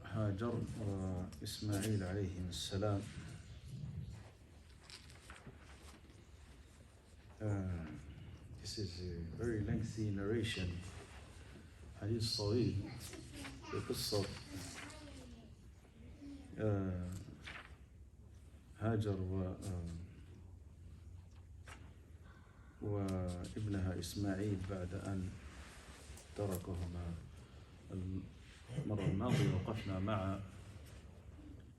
هاجر وإسماعيل عليهم السلام. This is a very lengthy narration. حديث طويل في قصة هاجر وابنها إسماعيل بعد أن تركهما. المرة الماضية وقفنا مع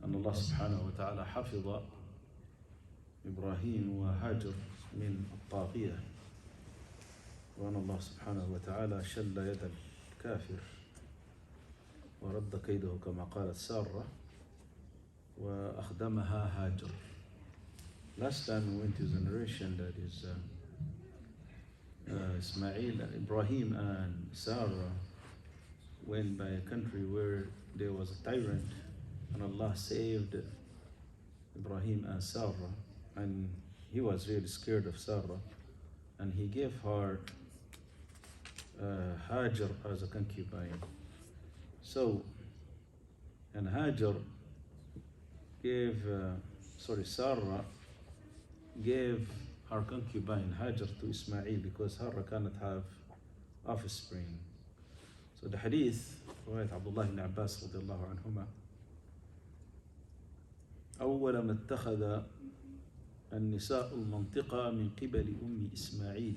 أن الله سبحانه وتعالى حفظ إبراهيم وهاجر من الطاغية، وأن الله سبحانه وتعالى شل يد الكافر ورد كيده كما قالت سارة وأخدمها هاجر. Last time we went to the narration that is Ismail, Ibrahim and Sarah went by a country where there was a tyrant, and Allah saved Ibrahim and Sarah, and he was really scared of Sarah, and he gave her Hajar as a concubine. So, and Hajar gave, Sarah gave her concubine Hajar to Ismail because Sarah cannot have offspring. So the hadith, رواية عبد الله بن عباس رضي الله عنهما: أول ما اتخذ النساء المنطقة من قبل أم إسماعيل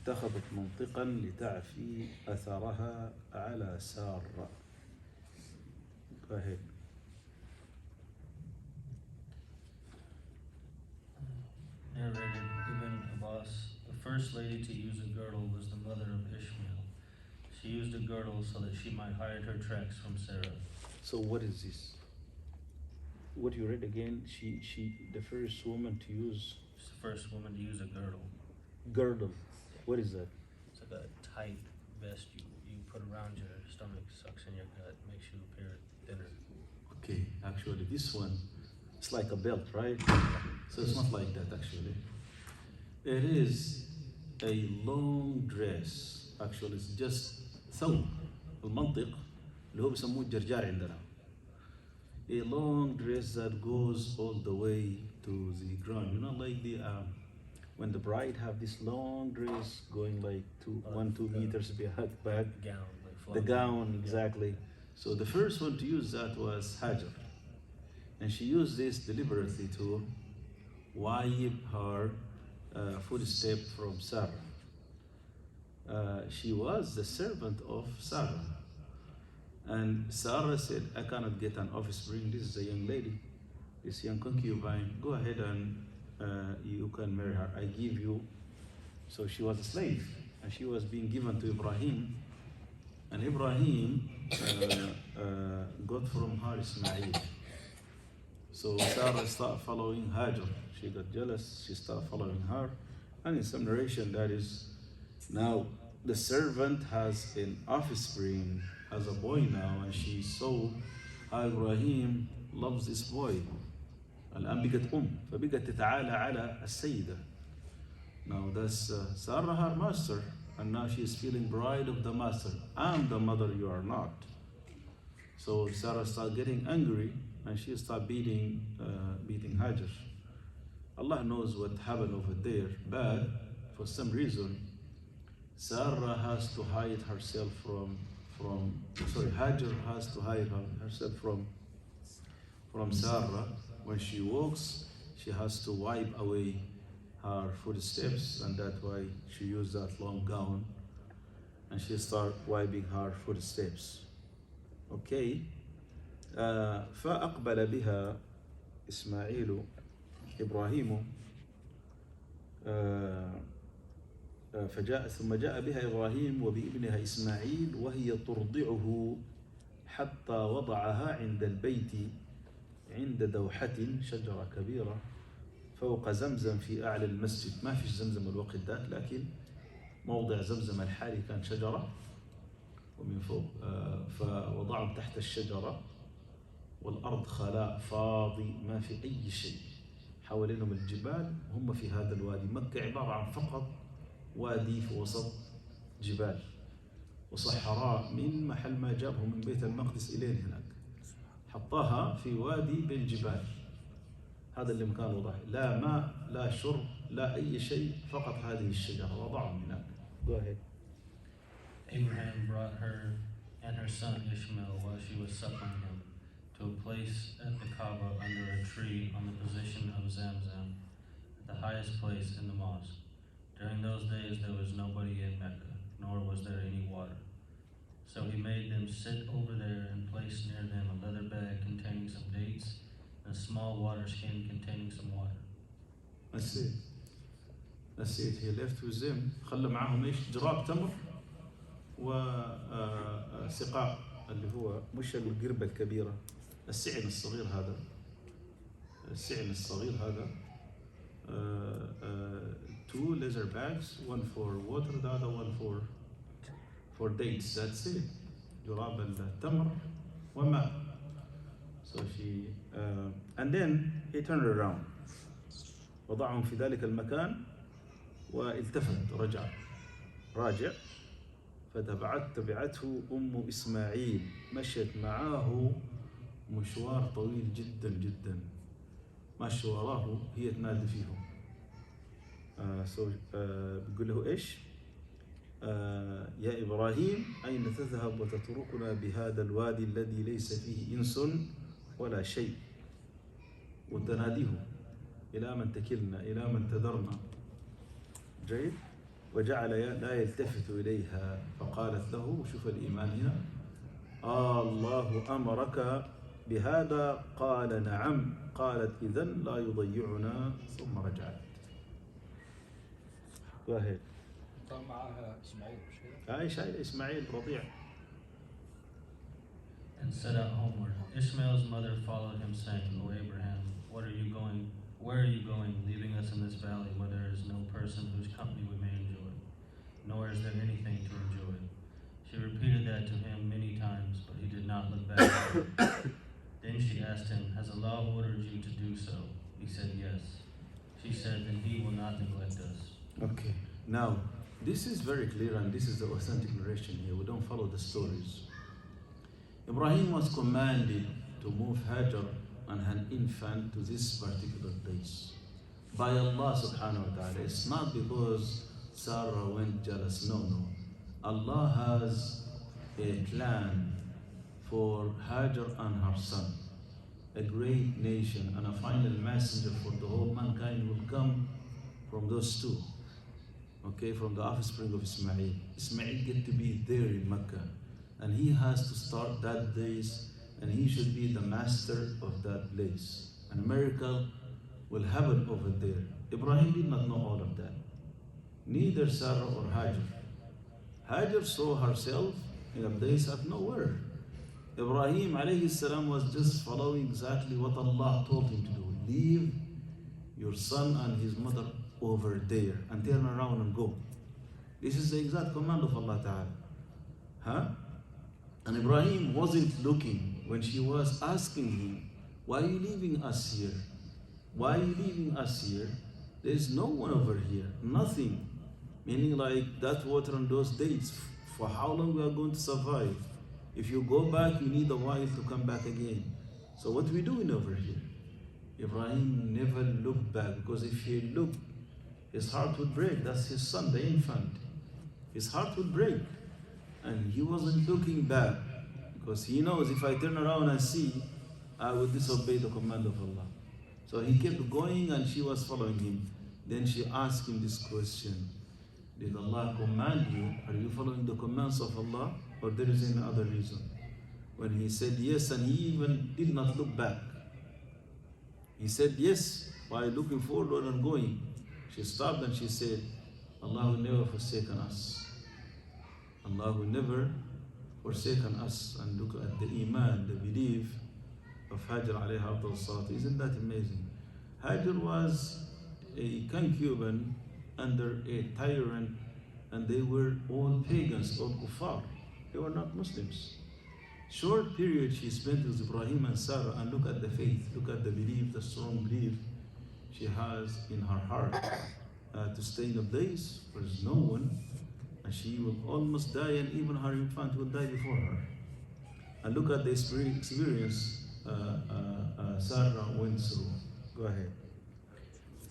اتخذت منطقا لتعفي أثرها على سارة. Go ahead. Narrated Ibn Abbas, the first lady to use a girdle was the mother of Ishmael. She used a girdle so that she might hide her tracks from Sarah. So what is this? What you read again? She the first woman to use. She's the first woman to use a girdle. Girdle. What is that? It's like a tight vest you put around your stomach, sucks in your gut, makes you appear thinner. Okay, actually this one, it's like a belt, right? So it's not like that actually. It is a long dress. Actually it's just ثوب المنطق اللي هو بيسموه الجرجار عندنا. A long dress that goes all the way to the ground. You know, like the when the bride have this long dress going like 2 meters back. Gown, like the gown, exactly. So the first one to use that was Hajar, and she used this deliberately to wipe her footstep from Sarah. She was the servant of Sarah, and Sarah said, I cannot get an offspring. This is a young lady, this young concubine. Go ahead and you can marry her. I give you. So she was a slave, and she was being given to Ibrahim, and Ibrahim got from her Ismail. So Sarah started following Hajar. She got jealous, she started following her, and in some narration that is, now the servant has an offspring, has a boy now, and she saw how Ibrahim loves this boy. الآن بقت فبقت تتعالى على السيدة. Now that's Sarah, her master, and now she is feeling bride of the master. I'm the mother, you are not. So Sarah started getting angry, and she started beating Hajar. Allah knows what happened over there, but for some reason, Sarah has to hide herself Hajar has to hide herself from Sarah. When she walks, she has to wipe away her footsteps, and that's why she used that long gown, and she started wiping her footsteps. Okay. فأقبل بها إسماعيل إبراهيم ثم جاء بها إبراهيم وبابنها إسماعيل وهي ترضعه حتى وضعها عند البيت عند دوحة شجرة كبيرة فوق زمزم في أعلى المسجد. ما فيش زمزم الوقت ذاك، لكن موضع زمزم الحالي كان شجرة ومن فوق، فوضعهم تحت الشجرة والأرض خلاء فاضي ما في أي شيء، حوالينهم الجبال وهم في هذا الوادي. مكة عبارة عن فقط وادي في وسط جبال. وصحراء من محل ما جابهم من بيت المقدس إلين هناك، حطاها في وادي بين جبال. هذا اللي مكان وضع، لا ماء لا شرب لا أي شيء، فقط هذه الشجرة وضعهم هناك. Go ahead. Abraham brought her and her son Ishmael while she was suckling him to a place at the Kaaba under a tree on the position of Zamzam, the highest place in the mosque. During those days there was nobody in Mecca, nor was there any water. So he made them sit over there and placed near them a leather bag containing some dates and a small water skin containing some water. That's it. That's it. He left with them. خلى معاهم ايش؟ جراب تمر وسقاء اللي هو مش القربة الكبيرة، السعن الصغير هذا. السعن الصغير هذا. Two leather bags, one for water, the other one for dates. That's it. جراب التمر وماء. So she and then he turned around. وضعهم في ذلك المكان والتفت راجع فتبعته أم إسماعيل، مشت معاه مشوار طويل جدا جدا، مشى وراه هي تنادي فيهم. بيقول له إيش؟ يا إبراهيم أين تذهب وتتركنا بهذا الوادي الذي ليس فيه إنس ولا شيء، وتناديه إلى من تكلنا إلى من تذرنا. جيد. وجعل لا يلتفت إليها فقالت له، شوف الإيمان هنا، الله أمرك بهذا؟ قال نعم. قالت إذن لا يضيعنا، ثم رجعت. واحد معها إسماعيل مش كده؟ هاي شايل إسماعيل رضيع. And set out homeward. Ishmael's mother followed him, saying, O Abraham, where are you going, leaving us in this valley where there is no person whose company we may enjoy, nor is there anything to enjoy? She repeated that to him many times, but he did not look back at her. Then she asked him, Has Allah ordered you to do so? He said, Yes. She said, Then he will not neglect us. Okay, now this is very clear, and this is the authentic narration here. We don't follow the stories. Ibrahim was commanded to move Hajar and an infant to this particular place by Allah subhanahu wa ta'ala. It's not because Sarah went jealous, no. Allah has a plan for Hajar and her son. A great nation and a final messenger for the whole mankind will come from those two. Okay, from the offspring of Ismail. Ismail get to be there in Mecca, and he has to start that place, and he should be the master of that place. And a miracle will happen over there. Ibrahim did not know all of that. Neither Sarah or Hajar. Hajar saw herself in a place of nowhere. Ibrahim alayhi salam was just following exactly what Allah told him to do. Leave your son and his mother over there and turn around and go. This is the exact command of Allah Ta'ala. And Ibrahim wasn't looking when she was asking him, why are you leaving us here? Why are you leaving us here? There's no one over here, nothing. Meaning like that water and those dates, for how long we are going to survive? If you go back, you need a while to come back again. So what are we doing over here? Ibrahim never looked back, because if he looked, his heart would break. That's his son, the infant. His heart would break. And he wasn't looking back, because he knows if I turn around and see, I will disobey the command of Allah. So he kept going and she was following him. Then she asked him this question: did Allah command you? Are you following the commands of Allah, or there is any other reason? When he said yes, and he even did not look back. He said yes by looking forward and going. She stopped and she said, Allah will never forsaken us. Allah will never forsaken us. And look at the iman, the belief of Hajar alayha salat. Isn't that amazing? Hajar was a concubine under a tyrant, and they were all pagans, all kuffar. They were not Muslims. Short period she spent with Ibrahim and Sarah, and look at the faith, look at the belief, the strong belief she has in her heart to stay in a place where there's no one, and she will almost die, and even her infant will die before her. And look at the experience Sarah went through. Go ahead.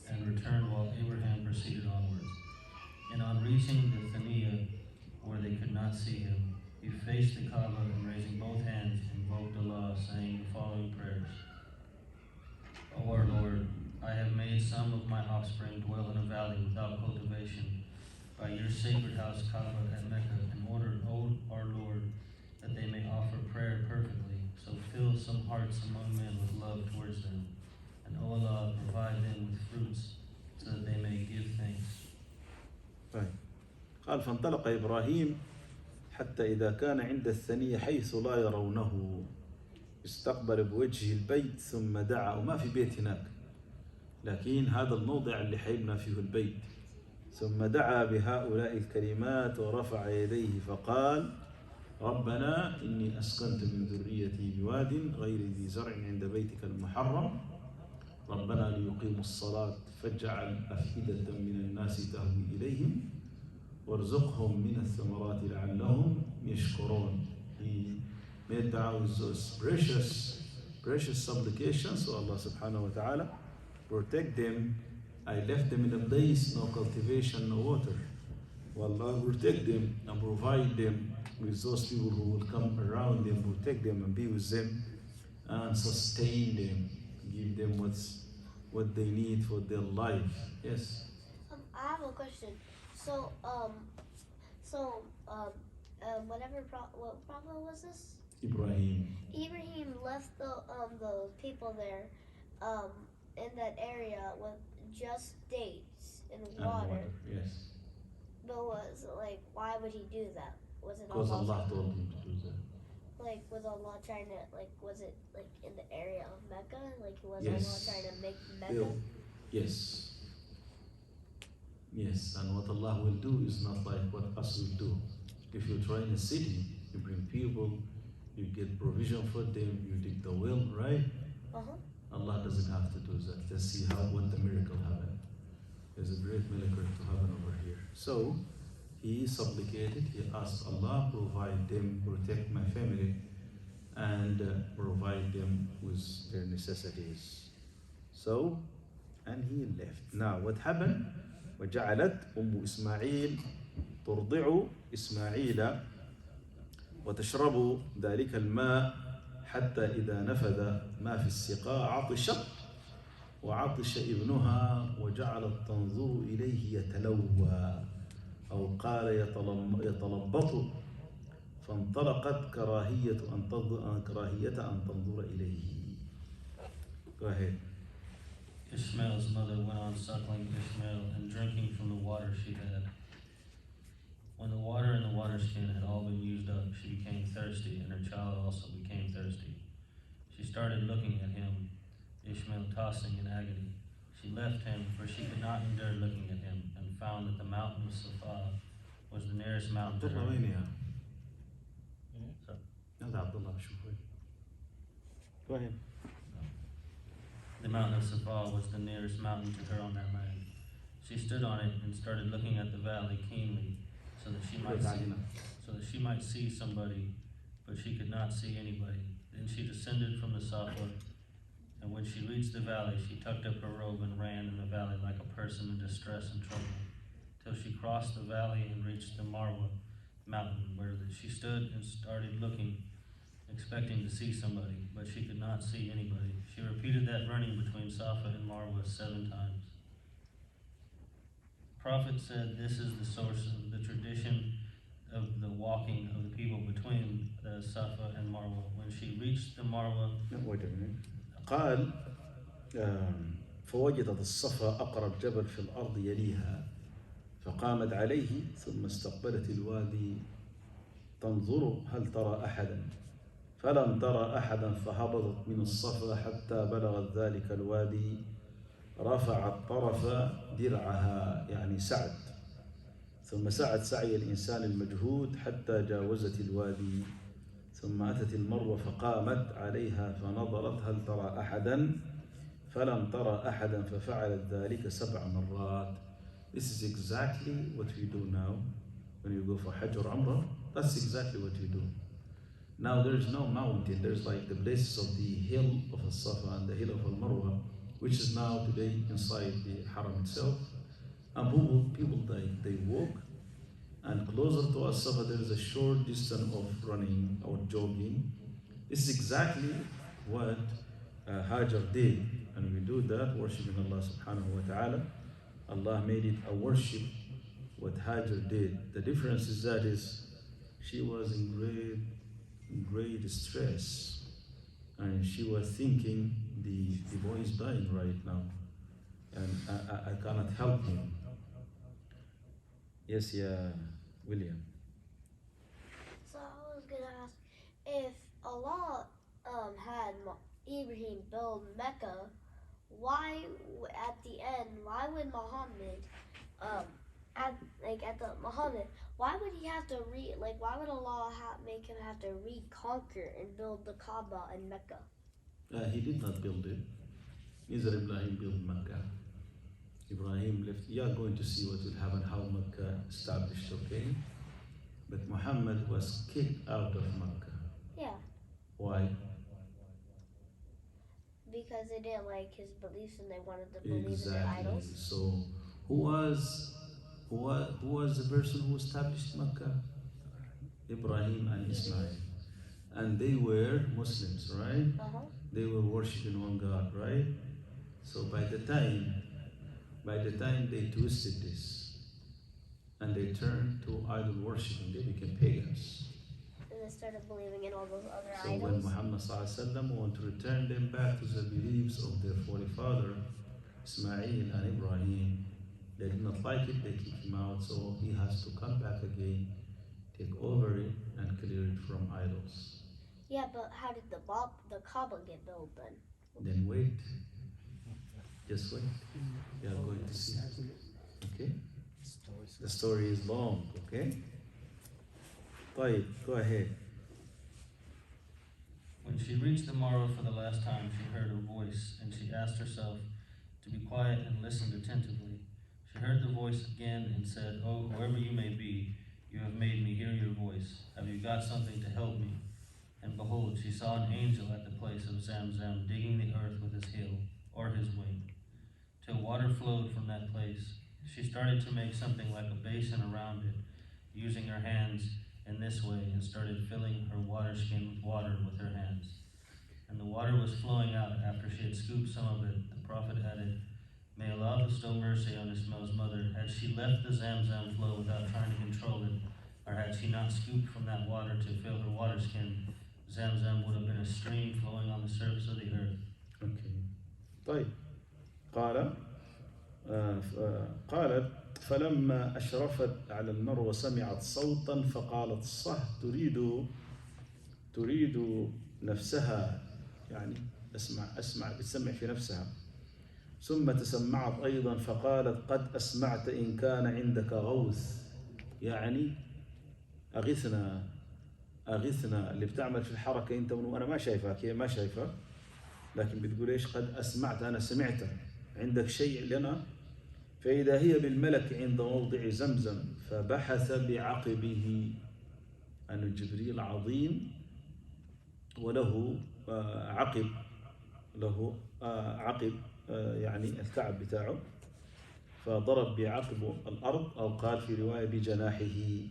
And returned while Abraham proceeded onwards. And on reaching the Thania, where they could not see him, he faced the Kaaba and raising both hands, invoked Allah, saying the following prayers. O our Lord, I have made some of my offspring dwell in a valley without cultivation by your sacred house Kaaba at Mecca, in order, O our Lord, that they may offer prayer perfectly. So fill some hearts among men with love towards them. And O Allah, provide them with fruits, so that they may give thanks. طيب. قال فانطلق إبراهيم حتى إذا كان عند الثنية حيث لا يرونه استقبل بوجهه البيت ثم دعا. وما في بيت هناك، لكن هذا الموضع اللي حيبنى فيه البيت. ثم دعا بهؤلاء الكلمات ورفع يديه فقال ربنا إني أسكنت من ذريتي بواد غير ذي زرع عند بيتك المحرم ربنا ليقيموا الصلاة فاجعل أفئدة من الناس تهوي إليهم وارزقهم من الثمرات لعلهم يشكرون. He made dua with those precious supplications. So Allah subhanahu wa ta'ala protect them. I left them in a place, no cultivation, no water. Well, Allah protect them and provide them with those people who will come around them, protect them and be with them and sustain them, give them what they need for their life. Yes. I have a question. So, what prophet was this? Ibrahim. Ibrahim left the people there, in that area with just dates and water. Yes. But why would he do that? Was it Because Allah told him to do that. Was Allah trying to was it in the area of Mecca? Was Yes. Allah trying to make Mecca? Yes. Yes, and what Allah will do is not like what us will do. If you try in a city, you bring people, you get provision for them, you dig the well, right? Allah doesn't have to do that. Just see what the miracle happened. There's a great miracle to happen over here. So he supplicated, he asked Allah, provide them, protect my family, and provide them with their necessities. So, and he left. Now what happened? وجعلت إسماعيل ترضع إسماعيل وتشرب ذلك الماء حتى إذا نفذ ما في السقاء عطشت وعطش ابنها وجعلت تنظر إليه يتلوى أو قال يتلبط فانطلقت كراهية أن تنظر إليه. Go ahead. Ishmael's mother went on suckling Ishmael and drinking from the water she had. When the water in the water skin had all been used up, she became thirsty, and her child also became thirsty. She started looking at him, Ishmael tossing in agony. She left him, for she could not endure looking at him, and found that the mountain of Safa was the nearest mountain to her. Go ahead. The mountain of Safa was the nearest mountain to her on that land. She stood on it and started looking at the valley keenly, so that she might see somebody, but she could not see anybody. Then she descended from the Safa, and when she reached the valley, she tucked up her robe and ran in the valley like a person in distress and trouble, till she crossed the valley and reached the Marwa mountain, where she stood and started looking, expecting to see somebody, but she could not see anybody. She repeated that running between Safa and Marwa 7 times. The Prophet said this is the source of the tradition of the walking of the people between the Safa and Marwa. When she reached the Marwa, قال فوجدت الصفا أقرب جبل في الأرض يليها فقامت عليه ثم استقبلت الوادي تنظر هل ترى أحدا فلم ترى أحدا فهبطت من الصفا حتى بلغت ذلك الوادي رفعت طرف درعها يعني سعت ثم سعت سعي الإنسان المجهود حتى جاوزت الوادي ثم أتت المروة فقامت عليها فنظرت هل ترى أحدا فلم ترى أحدا ففعلت ذلك 7 مرات. This is exactly what we do now when you go for Hajj or Umrah, that's exactly what you do. Now there's no mountain, there's like the places of the hill of Al-Safa and the hill of Al-Marwa, which is now today inside the Haram itself. And people they walk, and closer to Al-Safa there is a short distance of running or jogging. This is exactly what Hajar did, and we do that, worshiping Allah subhanahu wa ta'ala. Allah made it a worship, what Hajar did. The difference is that she was in great stress, and she was thinking the boy is dying right now, and I cannot help him. Yes, yeah, William. So I was gonna ask, if Allah had Ibrahim build Mecca, why at the end? Why would Muhammad, why would he have to why would Allah make him have to reconquer and build the Kaaba in Mecca? He did not build it. Neither Ibrahim built Mecca. Ibrahim left. You are going to see what will happen, how Mecca established, okay? But Muhammad was kicked out of Mecca. Yeah. Why? Because they didn't like his beliefs and they wanted to believe in their Exactly. idols. So, who was the person who established Mecca? Ibrahim and Ismail. And they were Muslims, right? Uh-huh. They were worshiping one God, right? So by the time they twisted this and they turned to idol worshiping, they became pagans. And they started believing in all those other So idols. when Muhammad ﷺ wanted to return them back to the beliefs of their forefather, Ismail and Ibrahim, they did not like it, they kicked him out, so he has to come back again, take over it, and clear it from idols. Yeah, but how did the Kaaba get built then? Then wait. Just wait. You are going to see. Okay? The story is long, okay? طيب, go ahead. When she reached the Marwa for the last time, she heard a voice, and she asked herself to be quiet and listened attentively. She heard the voice again and said, "Oh, whoever you may be, you have made me hear your voice. Have you got something to help me?" And behold, she saw an angel at the place of Zamzam digging the earth with his heel, or his wing, till water flowed from that place. She started to make something like a basin around it, using her hands in this way, and started filling her water skin with water with her hands. And the water was flowing out after she had scooped some of it. The prophet added, "May Allah bestow mercy on Ismail's mother. Had she left the Zamzam flow without trying to control it, or had she not scooped from that water to fill her water skin, Zamzam would have been a stream flowing on the surface of the earth." Okay. طيب. قالت فلما أشرفت على المروة سمعت صوتا فقالت صح تريد نفسها، يعني بتسمع في نفسها. ثم تسمعت أيضا فقالت قد أسمعت إن كان عندك غوث، يعني أغثنا اللي بتعمل في الحركة أنت وأنا ما شايفك، هي ما شايفة، لكن بتقول إيش؟ قد أسمعت، أنا سمعت عندك شيء لنا. فإذا هي بالملك عند موضع زمزم فبحث بعقبه، أن جبريل عظيم وله عقب، يعني الكعب بتاعه، فضرب بعقبه الأرض، أو قال في رواية بجناحه،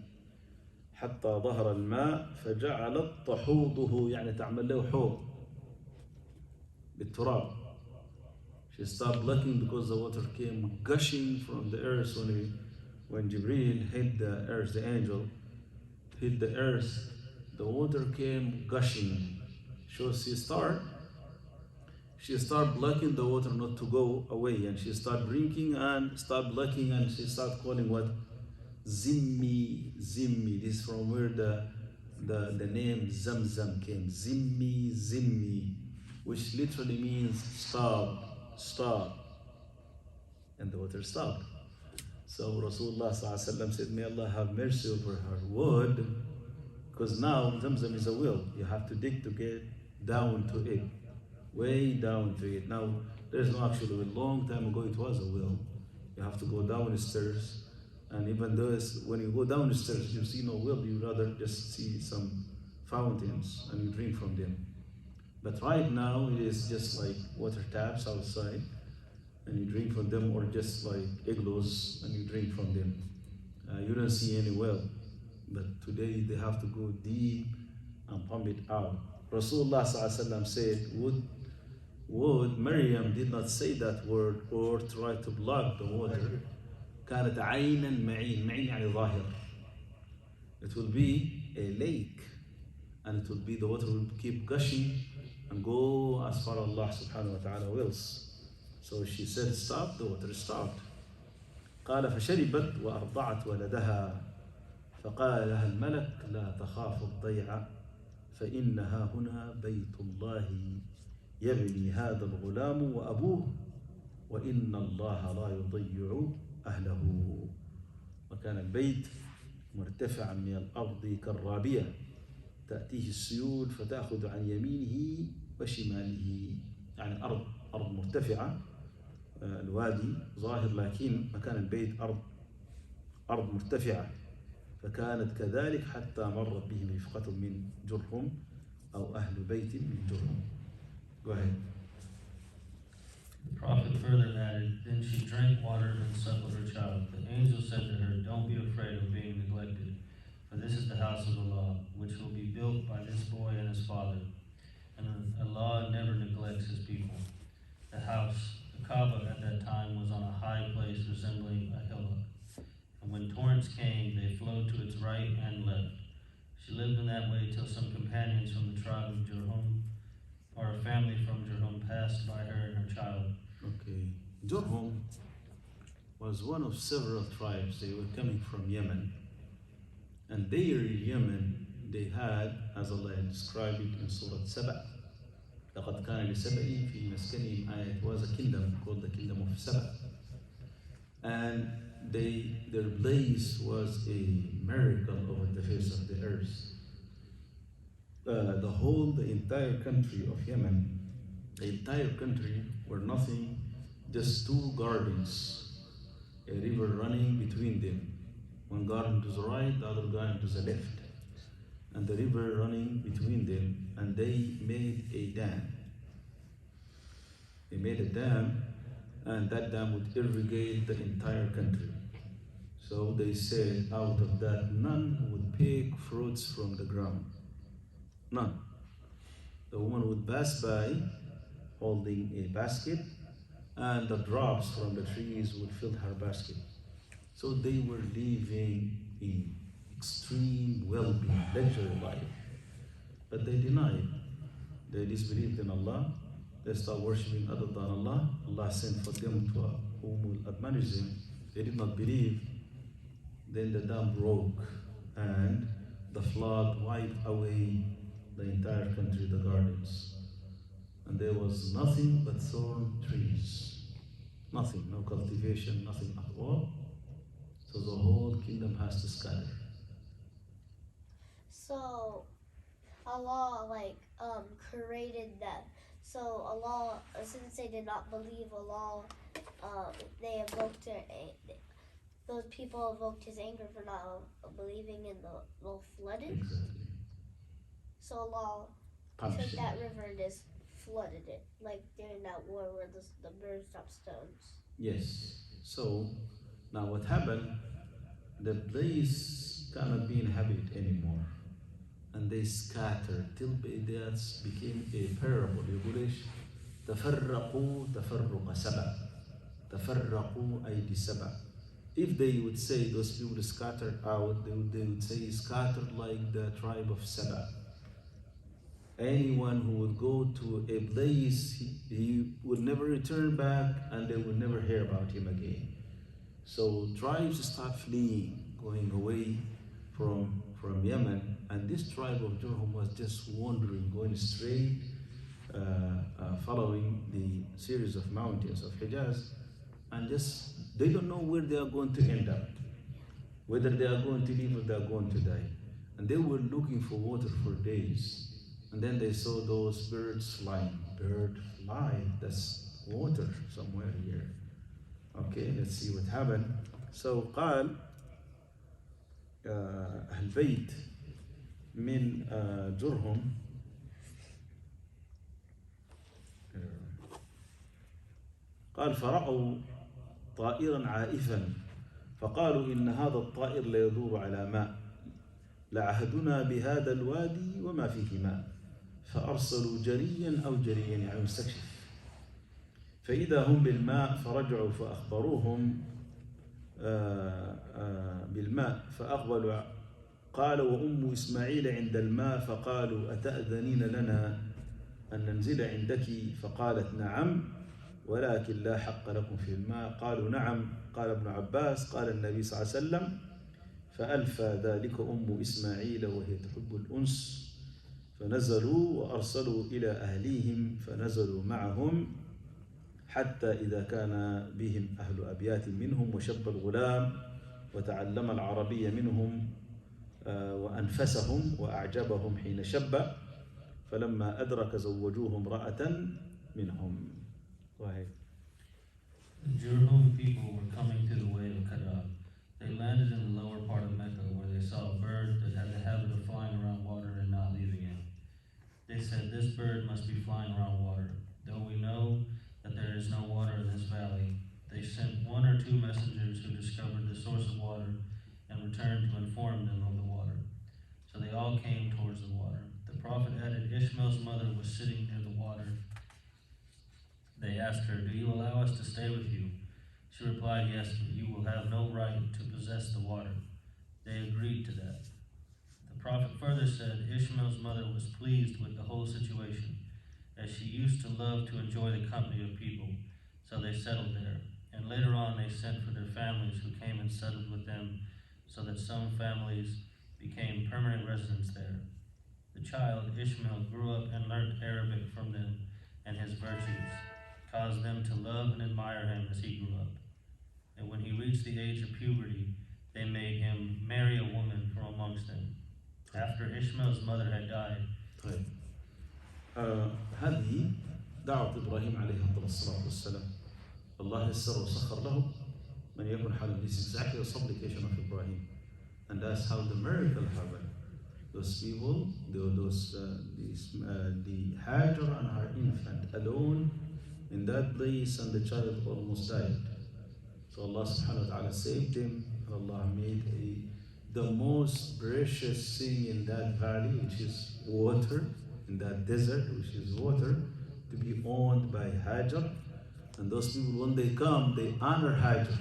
حتى ظهر الماء فجعلت تحوضه، يعني تعمل له حوض بالتراب. She stopped looking because the water came gushing from the earth when Jibreel hit the earth, the angel hit the earth, the water came gushing. So she started blocking the water not to go away, and she started drinking and started blocking, and she started calling what? Zimmi. This is from where the name Zamzam came. Zimmi, which literally means stop. And the water stopped. So Rasulullah said, "May Allah have mercy over her wood," because now Zamzam is a well. You have to dig to get down to it, way down to it. Now there's no actually a long time ago it was a well. You have to go down the stairs And even though when you go down the stairs, you see no well, you rather just see some fountains and you drink from them. But right now, it is just like water taps outside and you drink from them, or just like igloos and you drink from them. You don't see any well. But today they have to go deep and pump it out. Rasulullah ﷺ said, would Maryam did not say that word or try to block the water, كانت عينا معين يعني ظاهر. It will be a lake, and it will be, the water will keep gushing and go as far as Allah subhanahu wa ta'ala wills. So she said stop, the water stopped. قال فشربت وأرضعت ولدها فقال لها الملك لا تخاف الضيعة فإنها هنا بيت الله يبني هذا الغلام وأبوه وإن الله لا يضيع أهله. وكان البيت مرتفعا من الأرض كالرابية تأتيه السيول فتأخذ عن يمينه وشماله. يعني أرض مرتفعة، الوادي ظاهر لكن مكان البيت أرض مرتفعة. فكانت كذلك حتى مرت به رفقة من جرهم أو أهل بيت من جرهم. Go ahead. The prophet further added, then she drank water and suckled her child. The angel said to her, don't be afraid of being neglected, for this is the house of Allah, which will be built by this boy and his father. And Allah never neglects his people. The house, the Kaaba at that time, was on a high place resembling a hillock. And when torrents came, they flowed to its right and left. She lived in that way till some companions from the tribe of Jurhum, or a family from Jurhum, passed by her and her child. Okay. Jurhum was one of several tribes. They were coming from Yemen. And there in Yemen, they had, as Allah described it in Surah Saba, لَقَدْ كَانَ لِسَبَإٍ فِي مَسْكَنِهِمْ آيَةٌ. It was a kingdom called the Kingdom of Saba. And their place was a miracle over the face of the earth. The entire country of Yemen, the entire country were nothing, just two gardens, a river running between them. One garden to the right, the other garden to the left, and the river running between them, and they made a dam. They made a dam, and that dam would irrigate the entire country. So they said out of that, none would pick fruits from the ground. None. The woman would pass by holding a basket, and the drops from the trees would fill her basket. So they were living in extreme well-being, luxury life. But they denied. They disbelieved in Allah. They started worshipping other than Allah. Allah sent for them to whom will admonish them. They did not believe. Then the dam broke, and the flood wiped away the entire country, the gardens. And there was nothing but thorn trees. Nothing, no cultivation, nothing at all. So the whole kingdom has to scatter. So Allah created that. So Allah, since they did not believe Allah, they invoked those people invoked His anger for not believing in the flooded. Exactly. So Allah took that river and just flooded it, like during that war where the birds dropped stones. Yes. So now what happened? The place cannot be inhabited anymore, and they scattered till that became a parable. يقول إيش؟ تفرقوا تفرق سبع. تفرقوا أيدي سبع. If they would say those people scattered out, they would say scattered like the tribe of Saba. Anyone who would go to a place, he would never return back, and they would never hear about him again. So tribes start fleeing, going away from Yemen, and this tribe of Jurhum was just wandering, going straight, following the series of mountains of Hijaz, and they don't know where they are going to end up, whether they are going to live or they are going to die. And they were looking for water for days. And then they saw those birds flying. Bird fly, that's water somewhere here. Okay, let's see what happened. So قال أهل بيت من جرهم قال فرأوا طائرا عائفا فقالوا إن هذا الطائر ليدور على ماء لعهدنا بهذا الوادي وما فيه ماء فأرسلوا جريا أو جريا يعني مستكشف فإذا هم بالماء فرجعوا فأخبروهم بالماء فأقبلوا قال وأم إسماعيل عند الماء فقالوا أتأذنين لنا أن ننزل عندك فقالت نعم ولكن لا حق لكم في الماء قالوا نعم قال ابن عباس قال النبي صلى الله عليه وسلم فألفى ذلك أم إسماعيل وهي تحب الأنس فنزلوا وأرسلوا إلى أهليهم فنزلوا معهم حتى إذا كان بهم أهل أبيات منهم وشب الغلام وتعلم العربية منهم وأنفسهم وأعجبهم حين شب فلما أدرك زوجوه امرأة منهم. The Jurhum people were coming to the way of Kadab. They landed in the lower part of Mecca where they saw a bird that had the habit of flying around water and not leaving it. They said, this bird must be flying around water. Though we know that there is no water in this valley, they sent 1 or 2 messengers who discovered the source of water and returned to inform them of the water. So they all came towards the water. The prophet added, Ishmael's mother was sitting near the water. They asked her, do you allow us to stay with you? She replied, yes, but you will have no right to possess the water. They agreed to that. The prophet further said, Ishmael's mother was pleased with the whole situation, as she used to love to enjoy the company of people, so they settled there. And later on they sent for their families who came and settled with them, so that some families became permanent residents there. The child, Ishmael, grew up and learned Arabic from them, and his virtues caused them to love and admire him as he grew up. And when he reached the age of puberty, they made him marry a woman from amongst them, after Ishmael's mother had died. هذه دعوة إبراهيم عليه الصلاة والسلام. Allah يسر وسخر له من يكون حالا. This is exactly the supplication of Ibrahim, and that's how the miracle happened. Those people, the Hajar and her infant alone in that place, and the child almost died. So Allah subhanahu wa ta'ala saved him. Allah made the most precious thing in that valley, which is water, in that desert, which is water, to be owned by Hajar. And those people, when they come, they honor Hajar.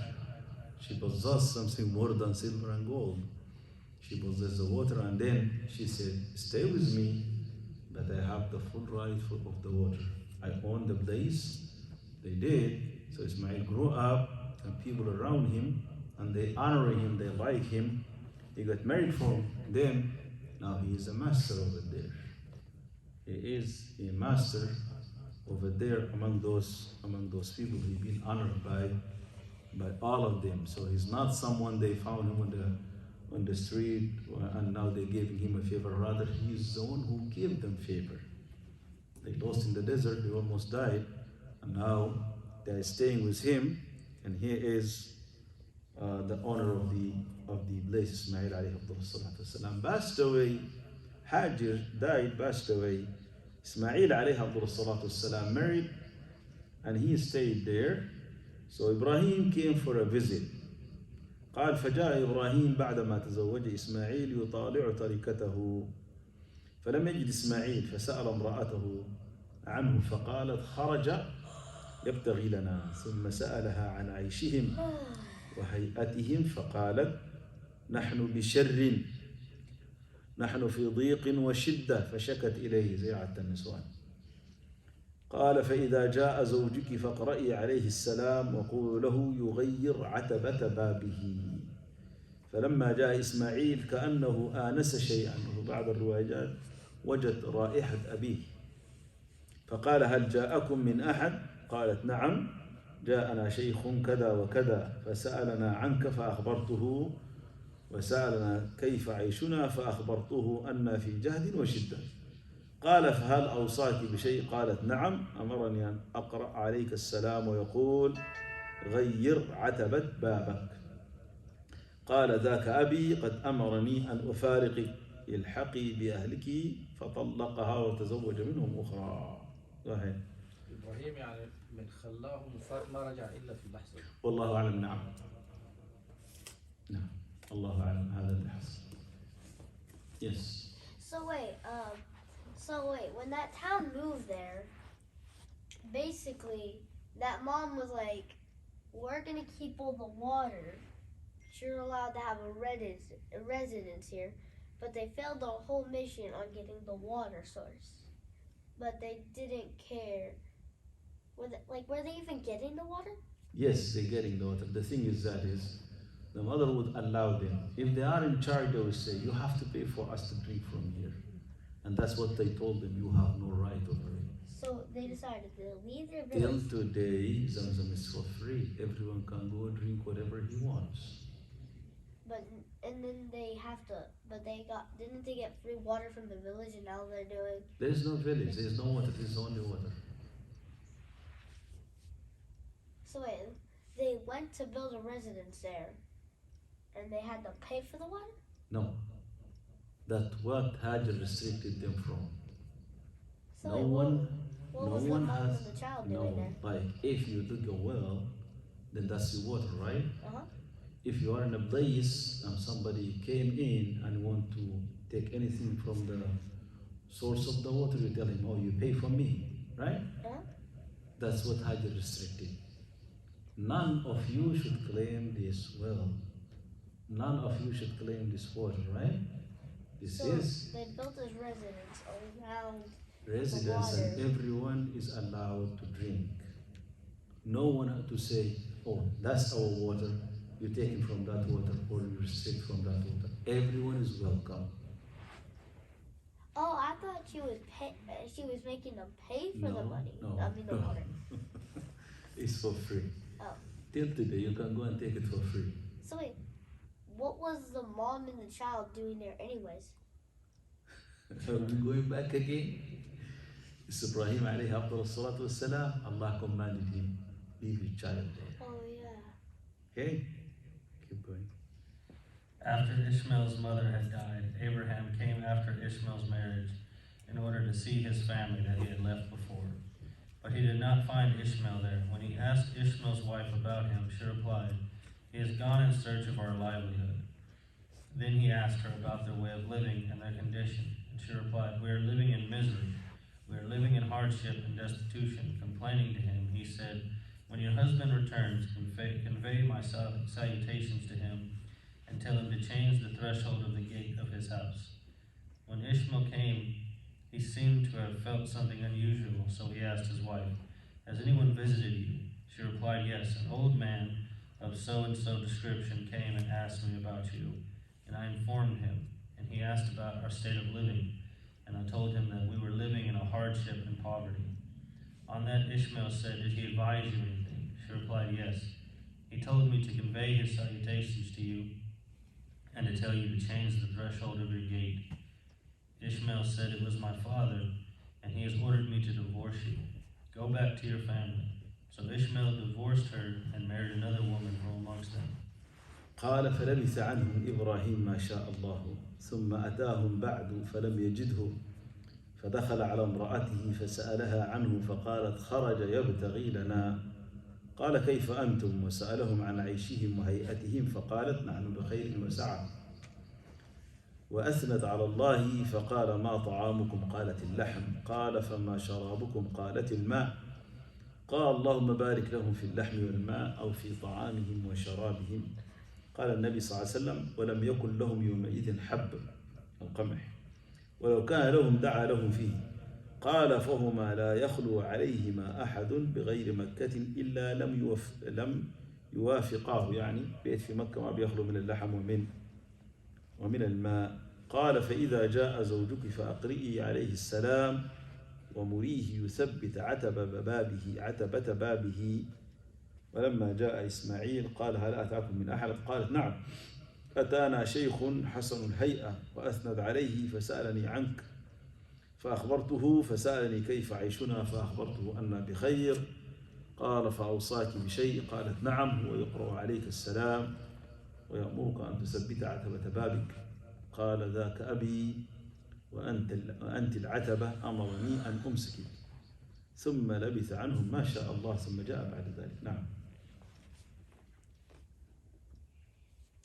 She possesses something more than silver and gold. She possesses the water, and then she said, stay with me, but I have the full right of the water. I own the place. They did. So Ismail grew up, and people around him, and they honor him, they like him. He got married from them. Now he is a master over there. He is a master over there among those people. He's been honored by all of them. So he's not someone they found him on the street and now they're giving him a favor. Rather, he is the one who gave them favor. They lost in the desert, they almost died, and now they are staying with him, and he is the owner of the blessed Ismail alayhi salatu passed away. Hajar died, passed away. Ismail alayhi salatu married, and he stayed there. So Ibrahim came for a visit. قال فجاء إبراهيم بعدما تزوج إسماعيل يطالع تركته فلم يجد إسماعيل فسأل امرأته عنه فقالت خرج يبتغي لنا ثم سألها عن عيشهم وهيئتهم فقالت نحن بشر نحن في ضيق وشدة فشكت إليه زي عادة النسوان. قال فإذا جاء زوجك فاقرئي عليه السلام وقولوا له يغير عتبة بابه. فلما جاء إسماعيل كأنه آنس شيئا، وبعض الروايات وجد رائحة أبيه، فقال هل جاءكم من أحد؟ قالت نعم جاءنا شيخ كذا وكذا فسألنا عنك فأخبرته وسألنا كيف عيشنا فأخبرته أن في جهد وشدة. قال فهل أوصاك بشيء؟ قالت نعم أمرني أن أقرأ عليك السلام ويقول غير عتبة بابك. قال ذاك أبي قد أمرني أن أفارقك الحقي بأهلك فطلقها وتزوج منهم أخرى. صحيح. إبراهيم يعني من خلاهم ما رجع إلا في اللحظة. والله أعلم. نعم نعم الله أعلم هذا اللي حصل. Yes. So wait, when that town moved there, basically that mom was like, we're gonna keep all the water. You're allowed to have a residence here, but they failed the whole mission on getting the water source. But they didn't care. Were they even getting the water? Yes, they're getting the water. The thing is the mother would allow them. If they are in charge, they will say, you have to pay for us to drink from here. And that's what they told them, you have no right over it. So they decided to leave their Till village. today, Zamzam is for free. Everyone can go and drink whatever he wants. Then they have to, didn't they get free water from the village, and now they're doing? There is no village, there is no water, there is only water. So wait, they went to build a residence there, and they had to pay for the water? No. That's what Hajar restricted them from. So No wait, one, what no was one the mom has, and the child no, doing there? like if you dig a well, then that's your water, right? Uh-huh. If you are in a place and somebody came in and want to take anything from the source of the water, you tell him, oh, you pay for me, right? Uh-huh. That's what Hajar restricted. None of you should claim this well. None of you should claim this water, right? This So is they built this residence around residence and water. everyone is allowed to drink. No one had to say, oh, that's our water, you take it from that water or you restrict from that water. Everyone is welcome. Oh, I thought she was making them pay for the money. I mean the water. It's for free. Oh. Till today, you can go and take it for free. So wait, what was the mom and the child doing there anyways? Are we going back again? It's Ibrahim alayhi afdal salatu wassalam. Allah commanded him, leave your child there. Oh yeah. Okay? Keep going. After Ishmael's mother had died, Abraham came after Ishmael's marriage in order to see his family that he had left before. But he did not find Ishmael there. When he asked Ishmael's wife about him, she replied, he has gone in search of our livelihood. Then he asked her about their way of living and their condition. And she replied, we are living in misery. We are living in hardship and destitution. Complaining to him, he said, when your husband returns, convey my salutations to him and tell him to change the threshold of the gate of his house. When Ishmael came, he seemed to have felt something unusual, so he asked his wife, has anyone visited you? She replied, yes, an old man of so-and-so description came and asked me about you. And I informed him, and he asked about our state of living, and I told him that we were living in a hardship and poverty. On that Ishmael said, did he advise you anything? She replied, yes. He told me to convey his salutations to you and to tell you to change the threshold of your gate. Ishmael said, it was my father, and he has ordered me to divorce you. Go back to your family. So Ishmael divorced her and married another woman from amongst them. قال فلبث عنهم إبراهيم ما شاء الله ثم أتاهم بعد فلم يجده فدخل على امرأته فسألها عنه فقالت خرج يبتغي لنا قال كيف أنتم وسألهم عن عيشهم وهيئتهم فقالت نحن بخير وسعة وأثنت على الله فقال ما طعامكم قالت اللحم قال فما شرابكم قالت الماء قال اللهم بارك لهم في اللحم والماء أو في طعامهم وشرابهم قال النبي صلى الله عليه وسلم ولم يكن لهم يومئذ حب القمح ولو كان لهم دعا لهم فيه قال فهما لا يخلو عليهما أحد بغير مكة إلا لم يوافقاه يعني بيت في مكة ما بيخلو من اللحم ومن الماء قال فإذا جاء زوجك فأقرئي عليه السلام ومريه يثبت عتبة بابه ولما جاء إسماعيل قال هل أتاكم من أحد قالت نعم أتانا شيخ حسن الهيئة وأثند عليه فسألني عنك فأخبرته فسألني كيف عيشنا فأخبرته أن بخير قال فأوصاك بشيء قالت نعم هو يقرأ عليك السلام ويأمرك أن تثبت عتبة بابك. قال ذاك أبي وأنت العتبة أمرني أن أمسكك. ثم لبث عنهم ما شاء الله ثم جاء بعد ذلك. نعم.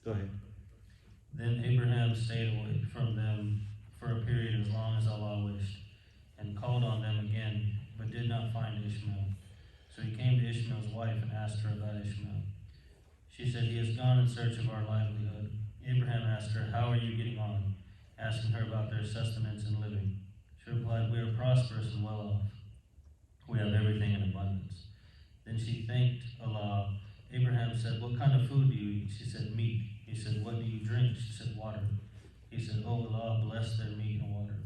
Go ahead. Then Abraham stayed away from them for a period as long as Allah wished, and called on them again, but did not find Ishmael. So he came to Ishmael's wife and asked her about Ishmael. She said, "He has gone in search of our livelihood." Abraham asked her, "How are you getting on?" asking her about their sustenance and living. She replied, "We are prosperous and well off. We have everything in abundance." Then she thanked Allah. Abraham said, "What kind of food do you eat?" She said, "Meat." He said, "What do you drink?" She said, "Water." He said, "Oh Allah, bless their meat and water."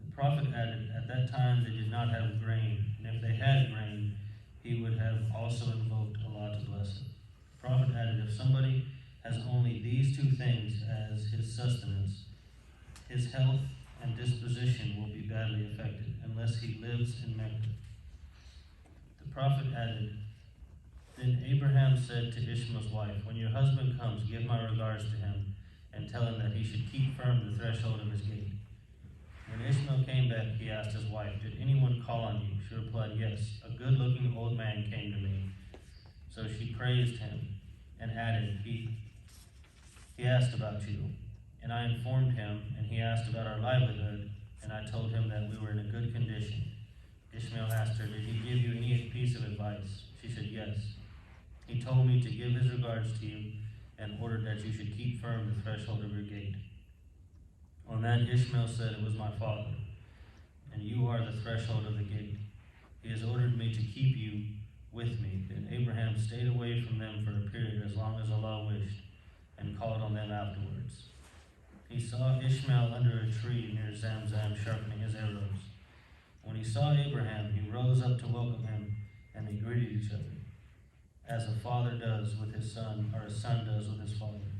The Prophet added, "At that time they did not have grain, and if they had grain, he would have also invoked Allah to bless it." The Prophet added, "If somebody has only these two things as his sustenance, his health and disposition will be badly affected unless he lives in Mecca." The Prophet added, "Then Abraham said to Ishmael's wife, 'When your husband comes, give my regards to him and tell him that he should keep firm the threshold of his gate.' When Ishmael came back, he asked his wife, 'Did anyone call on you?' She replied, 'Yes, a good-looking old man came to me.' So she praised him and added, 'He asked about you.' And I informed him, and he asked about our livelihood, and I told him that we were in a good condition." Ishmael asked her, "Did he give you any piece of advice?" She said, "Yes. He told me to give his regards to you and ordered that you should keep firm the threshold of your gate." On that, Ishmael said, "It was my father, and you are the threshold of the gate. He has ordered me to keep you with me." Then Abraham stayed away from them for a period as long as Allah wished, and called on them afterwards. He saw Ishmael under a tree near Zamzam sharpening his arrows. When he saw Abraham, he rose up to welcome him, and they greeted each other, as a father does with his son, or a son does with his father.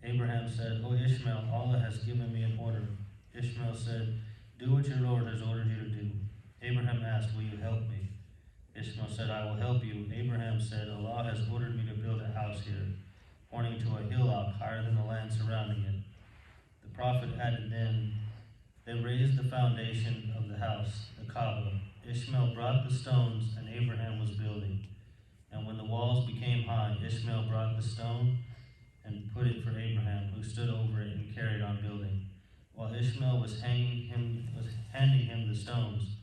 Abraham said, "O Ishmael, Allah has given me an order." Ishmael said, "Do what your Lord has ordered you to do." Abraham asked, "Will you help me?" Ishmael said, "I will help you." Abraham said, "Allah has ordered me to build a house here, pointing to a hillock higher than the land surrounding it." The Prophet added, "Then they raised the foundation of the house, the Kaaba. Ishmael brought the stones, and Abraham was building. And when the walls became high, Ishmael brought the stone and put it for Abraham, who stood over it and carried on building, while Ishmael was handing him the stones.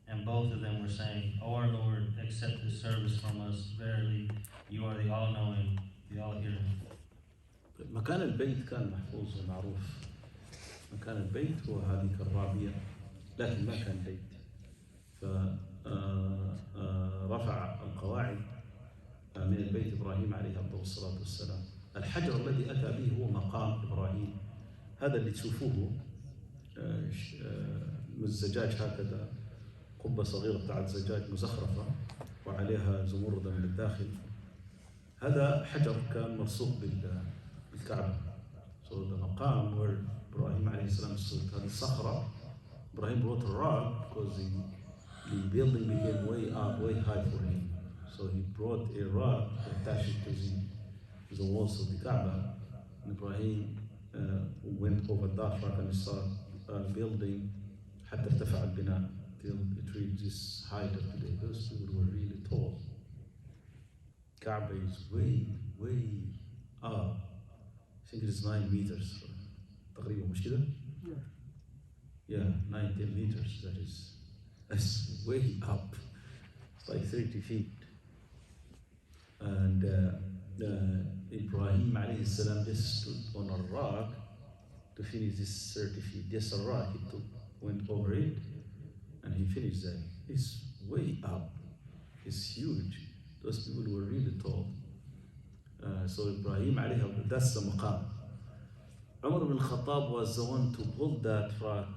And both of them were saying, 'O our Lord, accept this service from us. Verily, you are the all-knowing, the all-hearing.'" مكان البيت كان محفوظ ومعروف. مكان البيت هو هذه الرابية، لكن ما كان بيت. فرفع القواعد من البيت إبراهيم عليه الصلاة والسلام. الحجر الذي أتى به هو مقام إبراهيم. هذا اللي تشوفوه من الزجاج هكذا، قبة صغيرة بتاعت زجاج مزخرفة وعليها زمردة من الداخل. هذا حجر كان مرصوص بالكعبة. So the maqam where Ibrahim alayhi salam stood, هذه الصخرة, Ibrahim brought a rock because the building became way up, way high for him. So he brought a rock to attach it to the walls of the Kaaba. And Ibrahim went over that rock and started building حتى ارتفع البناء till it reached this height of today. Those people were really tall. Kaaba is way up. I think it is 9 meters. تقريبا مش كده؟ Yeah, 19 meters. That's way up. It's like 30 feet. And Ibrahim alayhi salam just stood on a rock to finish this 30 feet. Just a rock, he went over it and he finished that. It's way up. It's huge. Those people were really tall. So Ibrahim alayhi, that's the maqam. Umar ibn Khattab was the one to build that rock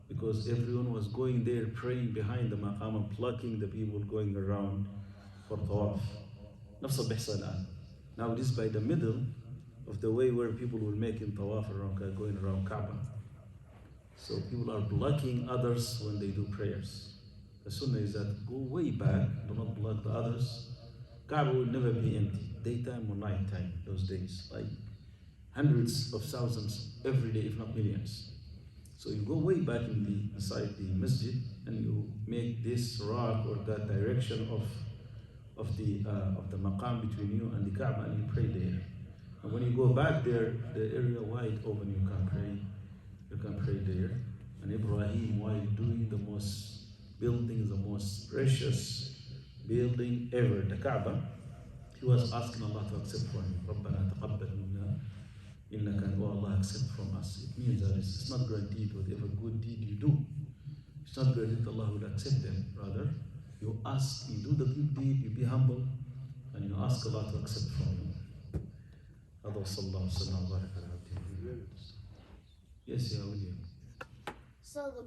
because everyone was going there praying behind the maqam and plucking the people going around for tawaf. نفس اللي بيحصل الآن. Now it is by the middle of the way where people were making tawaf around, going around Kaaba. So people are blocking others when they do prayers. The sunnah is that go way back, do not block the others, Kaaba will never be empty, daytime or nighttime, those days. Like hundreds of thousands every day, if not millions. So you go way back inside the masjid and you make this rock or that direction of the maqam between you and the Kaaba, and you pray there. And when you go back there, the area wide open, you can pray there. And Ibrahim, while doing building the most precious building ever, the Kaaba, he was asking Allah to accept from him. رَبَّنَا تَقَبَّلْ مِنَّا إِنَّكَ, oh Allah, accept from us. It means that it's not guaranteed whatever good deed you do. It's not guaranteed Allah will accept them. Rather, you ask, you do the good deed, you be humble, and you ask Allah to accept from you. هذا وصلى الله وسلم وبارك على عبده. Yes, yeah, William. So the